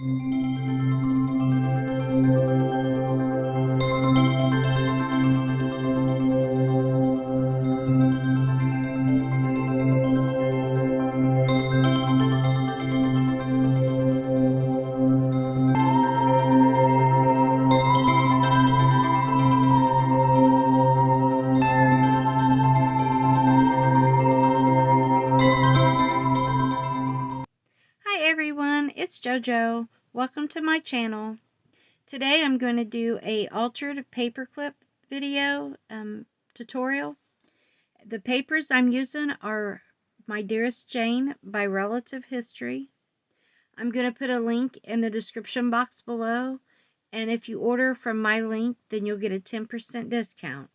Hi everyone, it's JoJo. Welcome to my channel. Today I'm going to do a altered paperclip video tutorial. The papers I'm using are My Dearest Jane by Relative History. I'm going to put a link in the description box below, and if you order from my link, then you'll get a 10% discount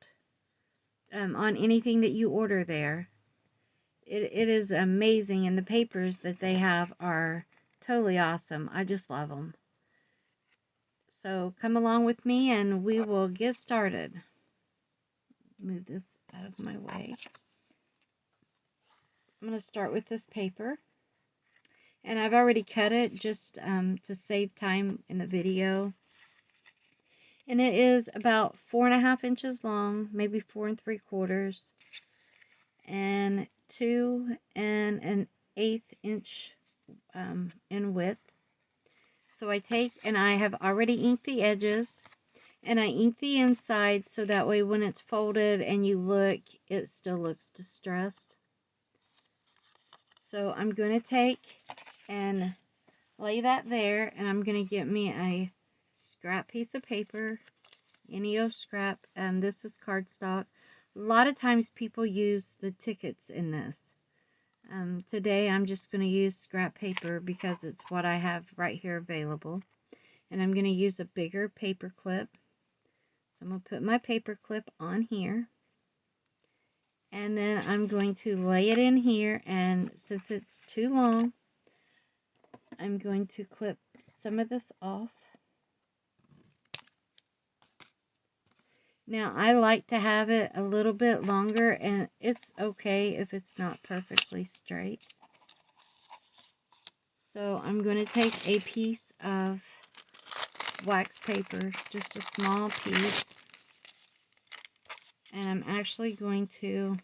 on anything that you order there. It is amazing, and the papers that they have are totally awesome. I just love them. So come along with me and we will get started. Move this out of my way. I'm going to start with this paper. And I've already cut it just to save time in the video. And it is about 4.5 inches long, maybe 4 3/4. And 2 1/8 inch in width. So I take, and I have already inked the edges, and I ink the inside so that way when it's folded and you look, it still looks distressed. So I'm going to take and lay that there, and I'm going to get me a scrap piece of paper, any old scrap. This is cardstock. A lot of times people use the tickets in this. Today I'm just going to use scrap paper because it's what I have right here available. And I'm going to use a bigger paper clip. So I'm going to put my paper clip on here. And then I'm going to lay it in here, and since it's too long, I'm going to clip some of this off. Now I like to have it a little bit longer, and it's okay if it's not perfectly straight. So I'm going to take a piece of wax paper, just a small piece, and I'm actually going to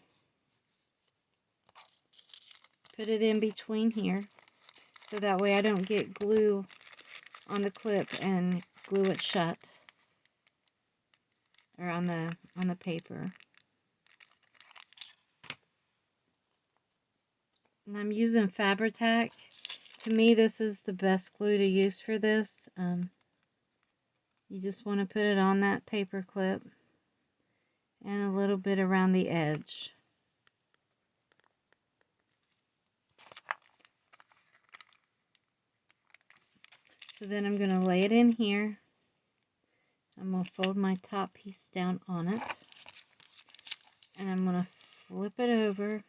put it in between here so that way I don't get glue on the clip and glue it shut, or on the paper. And I'm using Fabri-Tac. To me, this is the best glue to use for this. You just want to put it on that paper clip and a little bit around the edge. So then I'm going to lay it in here. I'm going to fold my top piece down on it, and I'm going to flip it over,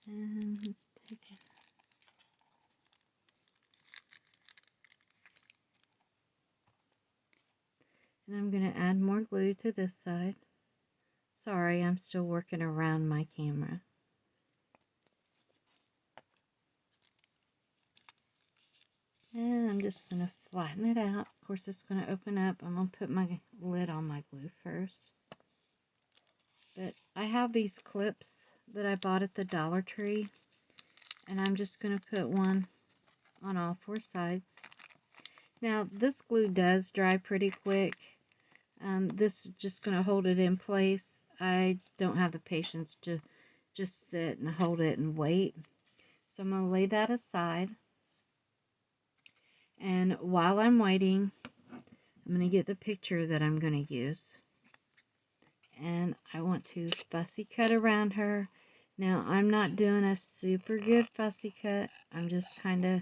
and let's take it. And I'm going to add more glue to this side. Sorry, I'm still working around my camera. And I'm just going to flatten it out. Of course, it's going to open up. I'm going to put my lid on my glue first. But I have these clips that I bought at the Dollar Tree, and I'm just going to put one on all 4 sides. Now, this glue does dry pretty quick. This is just going to hold it in place. I don't have the patience to just sit and hold it and wait. So I'm going to lay that aside. And while I'm waiting, I'm going to get the picture that I'm going to use. And I want to fussy cut around her. Now, I'm not doing a super good fussy cut. I'm just kind of,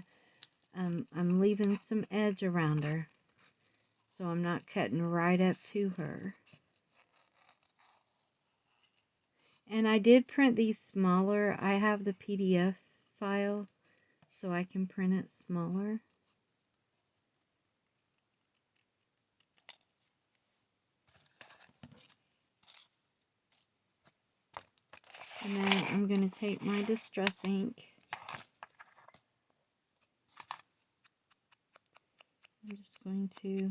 I'm leaving some edge around her. So I'm not cutting right up to her. And I did print these smaller. I have the PDF file, so I can print it smaller. And then I'm going to take my distress ink I'm just going to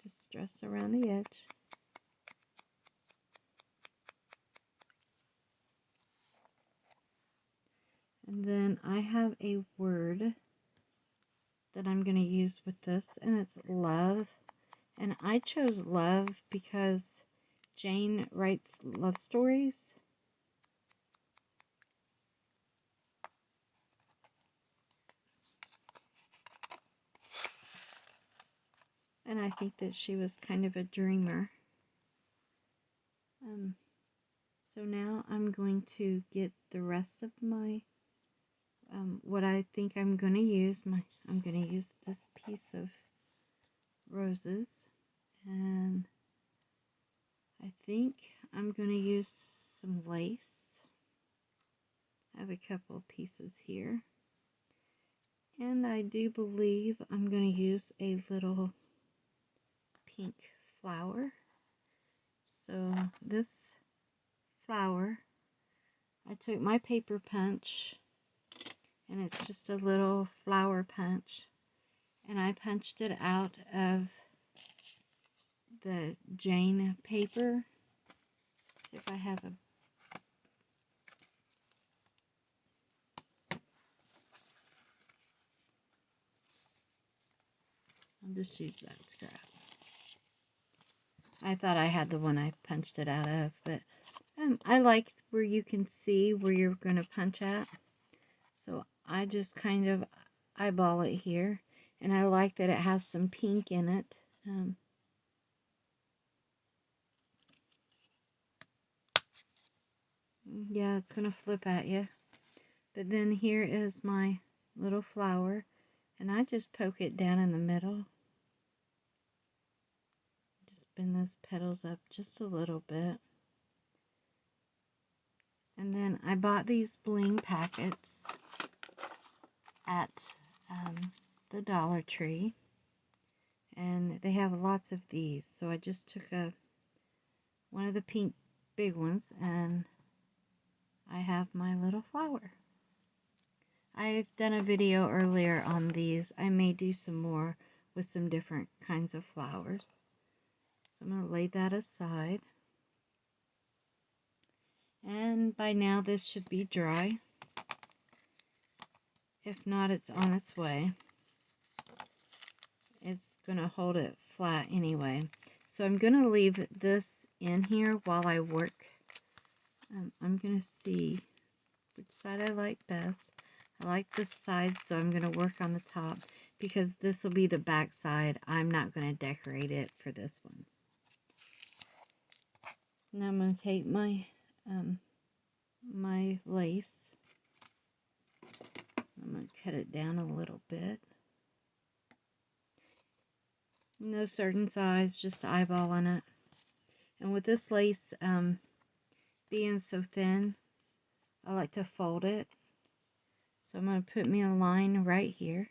distress around the edge. And then I have a word that I'm going to use with this, and it's love. And I chose love because Jane writes love stories. And I think that she was kind of a dreamer. So now I'm going to get the rest of my, what I think I'm going to use. I'm going to use this piece of roses. And I think I'm going to use some lace. I have a couple of pieces here. And I do believe I'm going to use a little pink flower. So this flower, I took my paper punch, and it's just a little flower punch, and I punched it out of the Jane paper. Let's see if I have a, I'll just use that scrap. I thought I had the one I punched it out of, but I like where you can see where you're going to punch at. So I just kind of eyeball it here, and I like that it has some pink in it. Yeah, it's going to flip at you. But then here is my little flower, and I just poke it down in the middle. Just bend those petals up just a little bit. And then I bought these bling packets at the Dollar Tree, and they have lots of these. So I just took one of the pink big ones, and I have my little flower. I've done a video earlier on these. I may do some more with some different kinds of flowers. So I'm going to lay that aside. And by now this should be dry. If not, it's on its way. It's going to hold it flat anyway. So I'm going to leave this in here while I work. I'm going to see which side I like best. I like this side, so I'm going to work on the top because this will be the back side. I'm not going to decorate it for this one. Now I'm going to take my my lace. I'm going to cut it down a little bit. No certain size, just eyeballing it. And with this lace being so thin, I like to fold it. So I'm going to put me a line right here.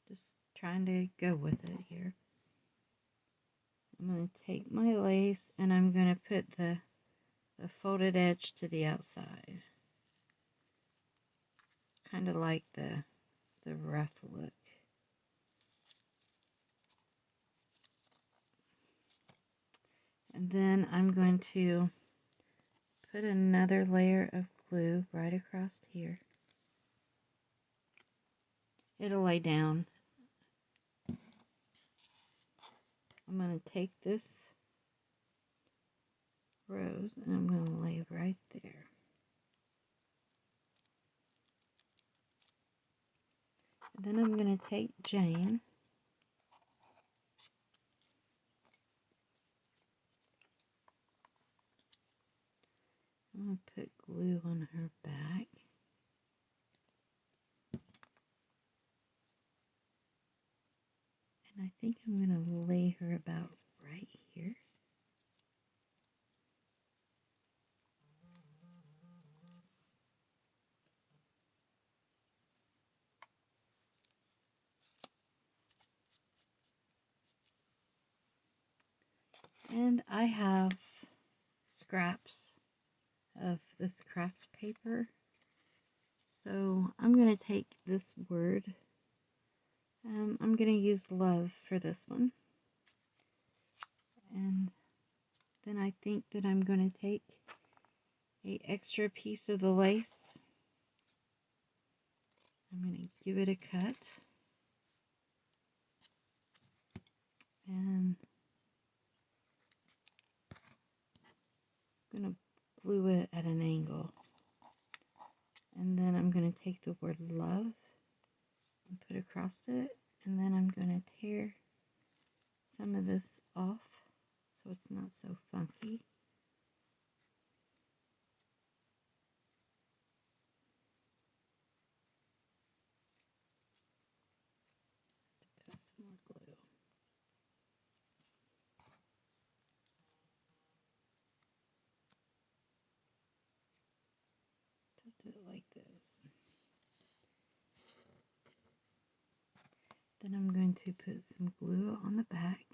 Just trying to go with it here. I'm going to take my lace and I'm going to put the folded edge to the outside. Kind of like the rough look. And then I'm going to put another layer of glue right across here. It'll lay down. I'm going to take this rose and I'm going to lay it right there. And then I'm going to take Jane. I'm going to put glue on her back. And I think I'm going to lay her about right here. And I have scraps of this craft paper. So I'm going to take this word. I'm going to use love for this one. And then I think that I'm going to take an extra piece of the lace. I'm going to give it a cut. And I'm going to glue it at an angle. And then I'm going to take the word love and put across it. And then I'm going to tear some of this off so it's not so funky. Put some more glue. Do it like this. Then I'm going to put some glue on the back.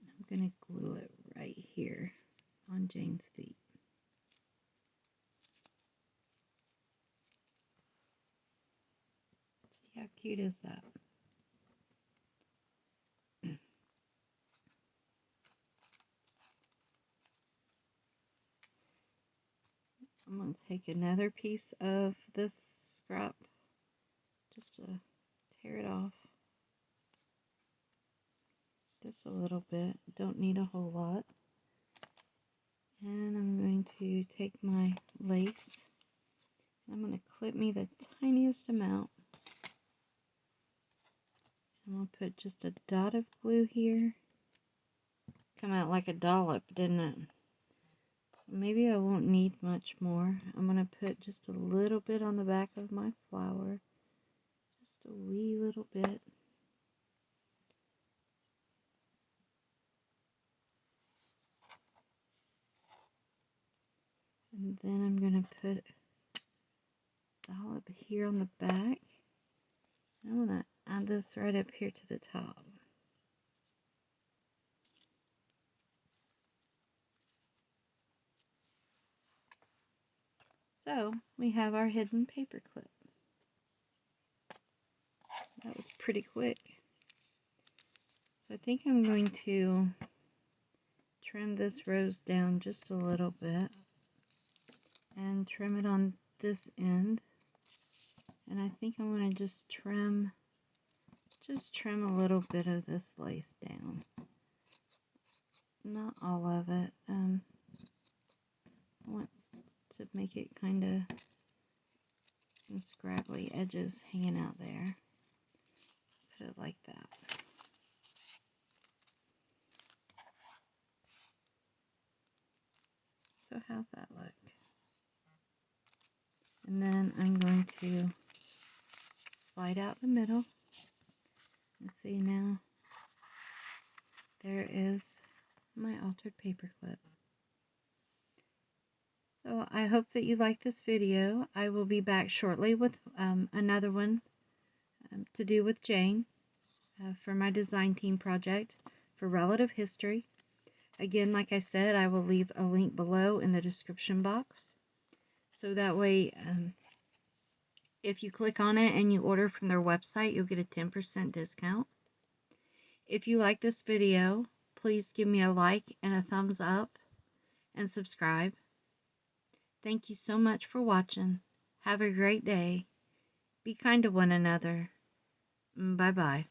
And I'm going to glue it right here on Jane's feet. See how cute is that? I'm going to take another piece of this scrap just to tear it off. Just a little bit. Don't need a whole lot. And I'm going to take my lace. I'm going to clip me the tiniest amount. I'm going to put just a dot of glue here. Come out like a dollop, didn't it? So maybe I won't need much more. I'm going to put just a little bit on the back of my flower. Just a wee little bit. And then I'm going to put a dollop here on the back. I'm going to add this right up here to the top. So we have our hidden paper clip. That was pretty quick. So I think I'm going to trim this rose down just a little bit and trim it on this end. And I think I'm going to just trim a little bit of this lace down. Not all of it. I want to make it kind of some scraggly edges hanging out there. Put it like that. So how's that look? And then I'm going to slide out the middle. And see now, there is my altered paper clip. So I hope that you like this video. I will be back shortly with another one to do with Jane for my design team project for relative history. Again, like I said, I will leave a link below in the description box. So that way, if you click on it and you order from their website, you'll get a 10% discount. If you like this video, please give me a like and a thumbs up and subscribe. Thank you so much for watching. Have a great day. Be kind to one another. Bye-bye.